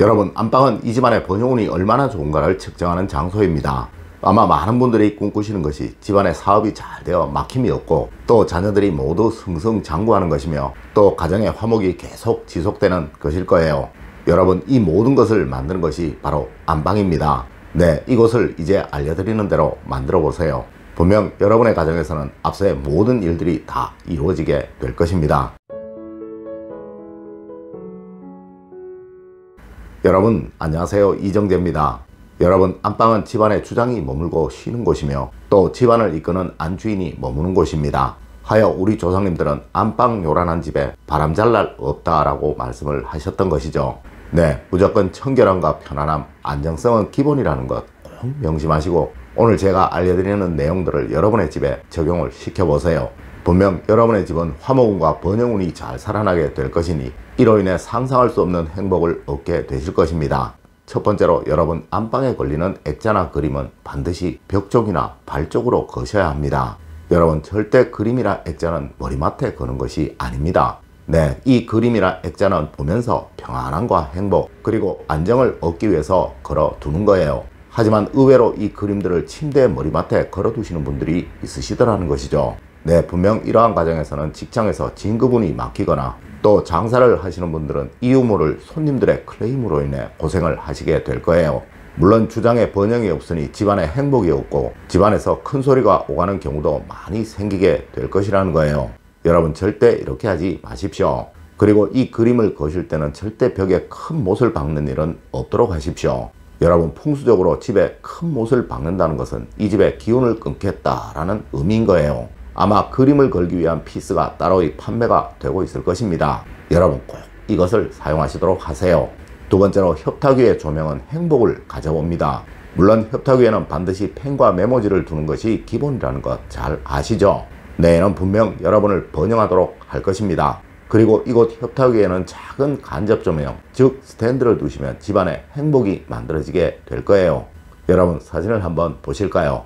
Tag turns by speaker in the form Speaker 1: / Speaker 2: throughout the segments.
Speaker 1: 여러분, 안방은 이 집안의 번영운이 얼마나 좋은가를 측정하는 장소입니다. 아마 많은 분들이 꿈꾸시는 것이 집안의 사업이 잘 되어 막힘이 없고 또 자녀들이 모두 승승장구하는 것이며 또 가정의 화목이 계속 지속되는 것일 거예요. 여러분, 이 모든 것을 만드는 것이 바로 안방입니다. 네, 이것을 이제 알려드리는 대로 만들어 보세요. 분명 여러분의 가정에서는 앞서의 모든 일들이 다 이루어지게 될 것입니다. 여러분, 안녕하세요. 이정재입니다. 여러분, 안방은 집안의 주장이 머물고 쉬는 곳이며 또 집안을 이끄는 안주인이 머무는 곳입니다. 하여 우리 조상님들은 안방 요란한 집에 바람 잘 날 없다라고 말씀을 하셨던 것이죠. 네, 무조건 청결함과 편안함, 안정성은 기본이라는 것 꼭 명심하시고 오늘 제가 알려드리는 내용들을 여러분의 집에 적용을 시켜보세요. 분명 여러분의 집은 화목운과 번영운이 잘 살아나게 될 것이니 이로 인해 상상할 수 없는 행복을 얻게 되실 것입니다. 첫 번째로, 여러분 안방에 걸리는 액자나 그림은 반드시 벽 쪽이나 발 쪽으로 거셔야 합니다. 여러분, 절대 그림이나 액자는 머리맡에 거는 것이 아닙니다. 네, 이 그림이나 액자는 보면서 평안함과 행복 그리고 안정을 얻기 위해서 걸어 두는 거예요. 하지만 의외로 이 그림들을 침대 머리맡에 걸어 두시는 분들이 있으시더라는 것이죠. 네, 분명 이러한 과정에서는 직장에서 진급운이 막히거나 또 장사를 하시는 분들은 이유 모를 손님들의 클레임으로 인해 고생을 하시게 될 거예요. 물론 주장에 번영이 없으니 집안에 행복이 없고 집안에서 큰 소리가 오가는 경우도 많이 생기게 될 것이라는 거예요. 여러분, 절대 이렇게 하지 마십시오. 그리고 이 그림을 거실 때는 절대 벽에 큰 못을 박는 일은 없도록 하십시오. 여러분, 풍수적으로 집에 큰 못을 박는다는 것은 이 집의 기운을 끊겠다라는 의미인 거예요. 아마 그림을 걸기 위한 피스가 따로 판매가 되고 있을 것입니다. 여러분, 꼭 이것을 사용하시도록 하세요. 두 번째로, 협탁 위의 조명은 행복을 가져옵니다. 물론 협탁 위에는 반드시 펜과 메모지를 두는 것이 기본이라는 것 잘 아시죠? 네, 이는 분명 여러분을 번영하도록 할 것입니다. 그리고 이곳 협탁 위에는 작은 간접 조명, 즉 스탠드를 두시면 집안에 행복이 만들어지게 될 거예요. 여러분, 사진을 한번 보실까요?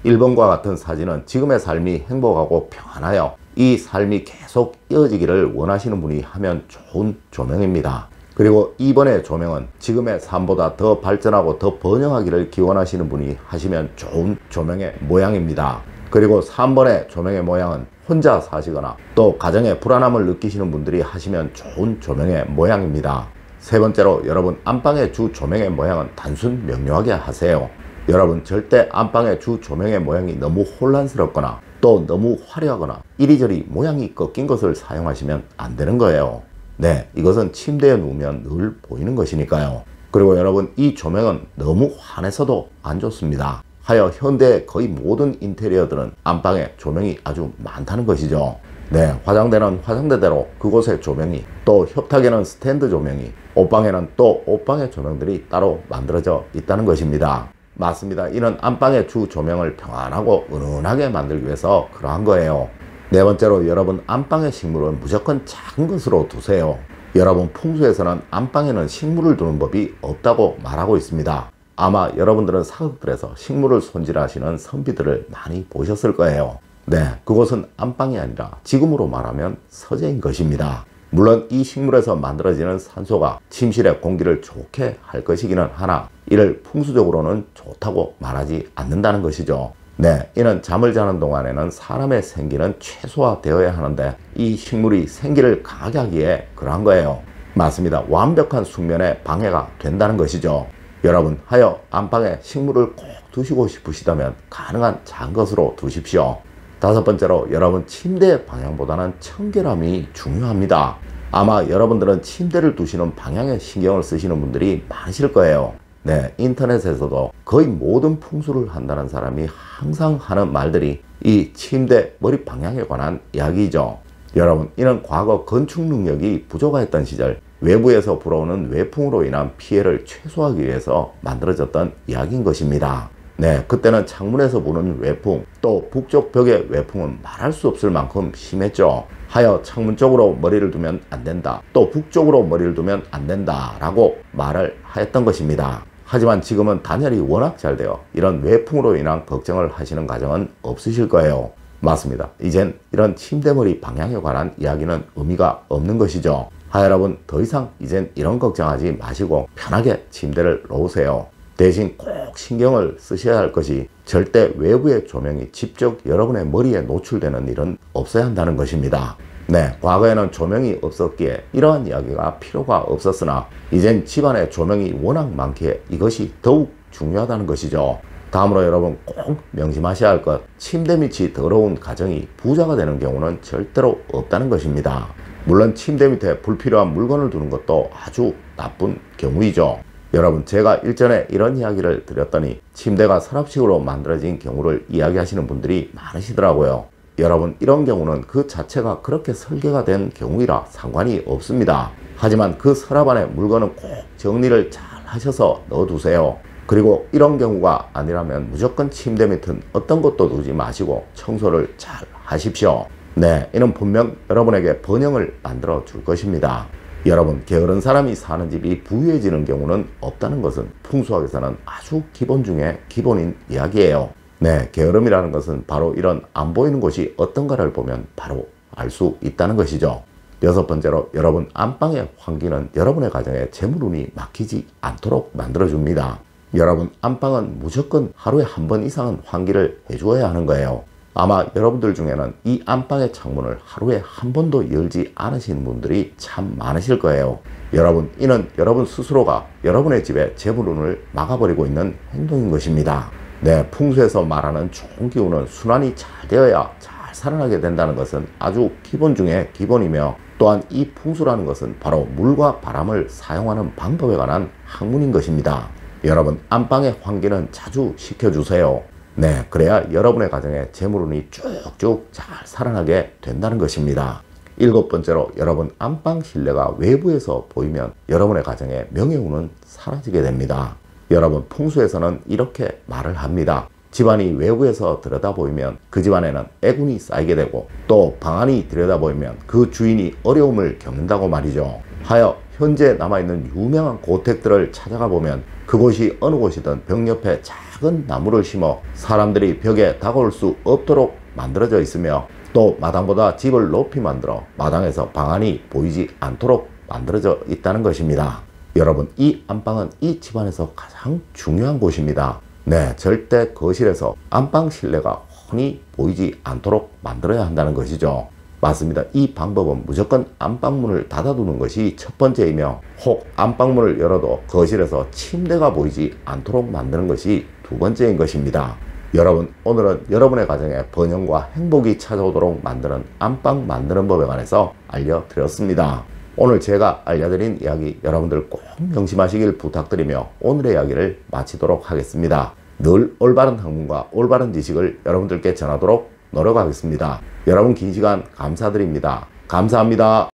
Speaker 1: 1번과 같은 사진은 지금의 삶이 행복하고 평안하여 이 삶이 계속 이어지기를 원하시는 분이 하면 좋은 조명입니다. 그리고 2번의 조명은 지금의 삶보다 더 발전하고 더 번영하기를 기원하시는 분이 하시면 좋은 조명의 모양입니다. 그리고 3번의 조명의 모양은 혼자 사시거나 또 가정에 불안함을 느끼시는 분들이 하시면 좋은 조명의 모양입니다. 세 번째로, 여러분 안방의 주 조명의 모양은 단순 명료하게 하세요. 여러분, 절대 안방의 주 조명의 모양이 너무 혼란스럽거나 또 너무 화려하거나 이리저리 모양이 꺾인 것을 사용하시면 안 되는 거예요. 네, 이것은 침대에 누우면 늘 보이는 것이니까요. 그리고 여러분, 이 조명은 너무 환해서도 안 좋습니다. 하여 현대의 거의 모든 인테리어들은 안방에 조명이 아주 많다는 것이죠. 네, 화장대는 화장대대로 그곳의 조명이, 또 협탁에는 스탠드 조명이, 옷방에는 또 옷방의 조명들이 따로 만들어져 있다는 것입니다. 맞습니다. 이는 안방의 주 조명을 평안하고 은은하게 만들기 위해서 그러한 거예요. 네 번째로, 여러분 안방의 식물은 무조건 작은 것으로 두세요. 여러분, 풍수에서는 안방에는 식물을 두는 법이 없다고 말하고 있습니다. 아마 여러분들은 사극들에서 식물을 손질하시는 선비들을 많이 보셨을 거예요. 네, 그곳은 안방이 아니라 지금으로 말하면 서재인 것입니다. 물론 이 식물에서 만들어지는 산소가 침실의 공기를 좋게 할 것이기는 하나 이를 풍수적으로는 좋다고 말하지 않는다는 것이죠. 네, 이는 잠을 자는 동안에는 사람의 생기는 최소화되어야 하는데 이 식물이 생기를 강하게 하기에 그러한 거예요. 맞습니다. 완벽한 숙면에 방해가 된다는 것이죠. 여러분, 하여 안방에 식물을 꼭 두시고 싶으시다면 가능한 작은 것으로 두십시오. 다섯 번째로, 여러분 침대의 방향보다는 청결함이 중요합니다. 아마 여러분들은 침대를 두시는 방향에 신경을 쓰시는 분들이 많으실 거예요. 네, 인터넷에서도 거의 모든 풍수를 한다는 사람이 항상 하는 말들이 이 침대 머리 방향에 관한 이야기죠. 여러분, 이는 과거 건축 능력이 부족했던 시절 외부에서 불어오는 외풍으로 인한 피해를 최소화하기 위해서 만들어졌던 이야기인 것입니다. 네, 그때는 창문에서 부는 외풍, 또 북쪽 벽의 외풍은 말할 수 없을 만큼 심했죠. 하여 창문 쪽으로 머리를 두면 안 된다, 또 북쪽으로 머리를 두면 안 된다 라고 말을 하였던 것입니다. 하지만 지금은 단열이 워낙 잘 되어 이런 외풍으로 인한 걱정을 하시는 가정은 없으실 거예요. 맞습니다. 이젠 이런 침대머리 방향에 관한 이야기는 의미가 없는 것이죠. 여러분, 더 이상 이젠 이런 걱정하지 마시고 편하게 침대를 놓으세요. 대신 꼭 신경을 쓰셔야 할 것이 절대 외부의 조명이 직접 여러분의 머리에 노출되는 일은 없어야 한다는 것입니다. 네, 과거에는 조명이 없었기에 이러한 이야기가 필요가 없었으나 이젠 집안에 조명이 워낙 많기에 이것이 더욱 중요하다는 것이죠. 다음으로 여러분 꼭 명심하셔야 할 것, 침대 밑이 더러운 가정이 부자가 되는 경우는 절대로 없다는 것입니다. 물론 침대 밑에 불필요한 물건을 두는 것도 아주 나쁜 경우이죠. 여러분, 제가 일전에 이런 이야기를 드렸더니 침대가 서랍식으로 만들어진 경우를 이야기하시는 분들이 많으시더라고요. 여러분, 이런 경우는 그 자체가 그렇게 설계가 된 경우이라 상관이 없습니다. 하지만 그 서랍 안에 물건은 꼭 정리를 잘 하셔서 넣어두세요. 그리고 이런 경우가 아니라면 무조건 침대 밑은 어떤 것도 두지 마시고 청소를 잘 하십시오. 네, 이는 분명 여러분에게 번영을 만들어 줄 것입니다. 여러분, 게으른 사람이 사는 집이 부유해지는 경우는 없다는 것은 풍수학에서는 아주 기본 중에 기본인 이야기예요. 네, 게으름이라는 것은 바로 이런 안 보이는 곳이 어떤가를 보면 바로 알 수 있다는 것이죠. 여섯 번째로, 여러분 안방의 환기는 여러분의 가정에 재물운이 막히지 않도록 만들어줍니다. 여러분, 안방은 무조건 하루에 한 번 이상은 환기를 해주어야 하는 거예요. 아마 여러분들 중에는 이 안방의 창문을 하루에 한 번도 열지 않으신 분들이 참 많으실 거예요. 여러분, 이는 여러분 스스로가 여러분의 집에 재물운을 막아버리고 있는 행동인 것입니다. 네, 풍수에서 말하는 좋은 기운은 순환이 잘 되어야 잘 살아나게 된다는 것은 아주 기본 중에 기본이며, 또한 이 풍수라는 것은 바로 물과 바람을 사용하는 방법에 관한 학문인 것입니다. 여러분, 안방의 환기는 자주 시켜주세요. 네, 그래야 여러분의 가정에 재물운이 쭉쭉 잘 살아나게 된다는 것입니다. 일곱 번째로, 여러분 안방 실내가 외부에서 보이면 여러분의 가정에 명예운은 사라지게 됩니다. 여러분, 풍수에서는 이렇게 말을 합니다. 집안이 외부에서 들여다보이면 그 집안에는 애군이 쌓이게 되고, 또 방안이 들여다보이면 그 주인이 어려움을 겪는다고 말이죠. 하여 현재 남아있는 유명한 고택들을 찾아가 보면 그곳이 어느 곳이든 벽 옆에 작은 나무를 심어 사람들이 벽에 다가올 수 없도록 만들어져 있으며, 또 마당보다 집을 높이 만들어 마당에서 방안이 보이지 않도록 만들어져 있다는 것입니다. 여러분, 이 안방은 이 집안에서 가장 중요한 곳입니다. 네, 절대 거실에서 안방 실내가 훤히 보이지 않도록 만들어야 한다는 것이죠. 맞습니다. 이 방법은 무조건 안방문을 닫아두는 것이 첫 번째이며, 혹 안방문을 열어도 거실에서 침대가 보이지 않도록 만드는 것이 두 번째인 것입니다. 여러분, 오늘은 여러분의 가정에 번영과 행복이 찾아오도록 만드는 안방 만드는 법에 관해서 알려드렸습니다. 오늘 제가 알려드린 이야기 여러분들 꼭 명심하시길 부탁드리며 오늘의 이야기를 마치도록 하겠습니다. 늘 올바른 학문과 올바른 지식을 여러분들께 전하도록 노력하겠습니다. 여러분, 긴 시간 감사드립니다. 감사합니다.